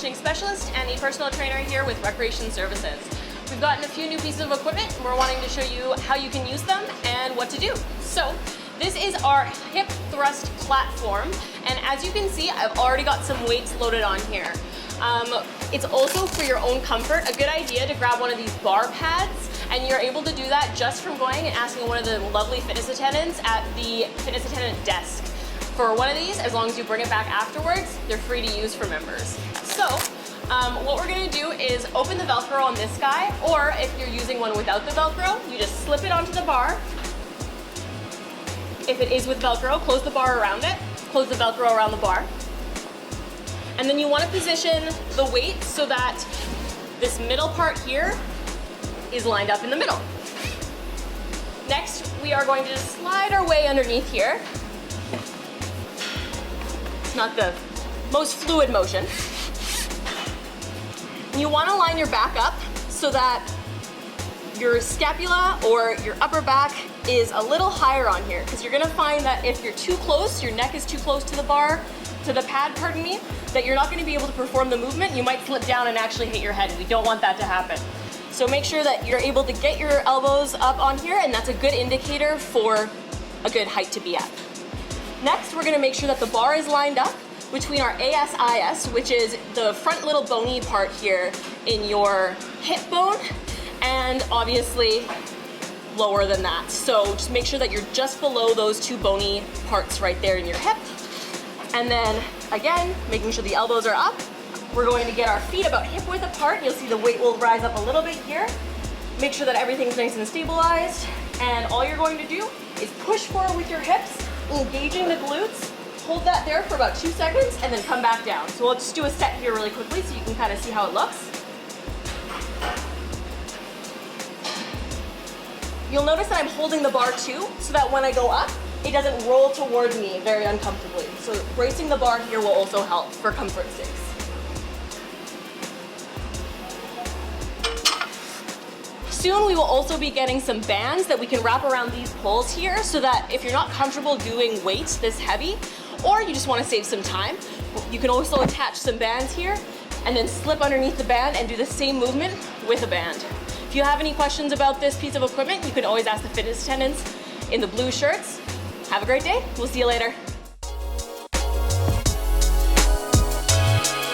conditioning specialist and a personal trainer here with Recreation Services. We've gotten a few new pieces of equipment and we're wanting to show you how you can use them and what to do. So this is our hip thrust platform, and as you can see, I've already got some weights loaded on here. It's also for your own comfort a good idea to grab one of these bar pads, and you're able to do that just from going and asking one of the lovely fitness attendants at the fitness attendant desk for one of these. As long as you bring it back afterwards, they're free to use for members. So what we're gonna do is open the Velcro on this guy, or if you're using one without the Velcro, you just slip it onto the bar. If it is with Velcro, close the bar around it, close the Velcro around the bar. And then you want to position the weight so that this middle part here is lined up in the middle. Next, we are going to just slide our way underneath here. It's not the most fluid motion. You want to line your back up so that your scapula or your upper back is a little higher on here, because you're going to find that if you're too close, your neck is too close to the bar, to the pad, pardon me, that you're not going to be able to perform the movement. You might slip down and actually hit your head. We don't want that to happen. So make sure that you're able to get your elbows up on here, and that's a good indicator for a good height to be at. Next, we're going to make sure that the bar is lined up between our ASIS, which is the front little bony part here in your hip bone, and obviously lower than that. So just make sure that you're just below those two bony parts right there in your hip. And then again, making sure the elbows are up. We're going to get our feet about hip width apart. You'll see the weight will rise up a little bit here. Make sure that everything's nice and stabilized. And all you're going to do is push forward with your hips, engaging the glutes. Hold that there for about 2 seconds and then come back down. So we'll just do a set here really quickly so you can kind of see how it looks. You'll notice that I'm holding the bar too, so that when I go up, it doesn't roll towards me very uncomfortably. So bracing the bar here will also help for comfort's sake. Soon we will also be getting some bands that we can wrap around these poles here, so that if you're not comfortable doing weights this heavy, or you just want to save some time, you can also attach some bands here and then slip underneath the band and do the same movement with a band. If you have any questions about this piece of equipment, you can always ask the fitness attendants in the blue shirts. Have a great day. We'll see you later.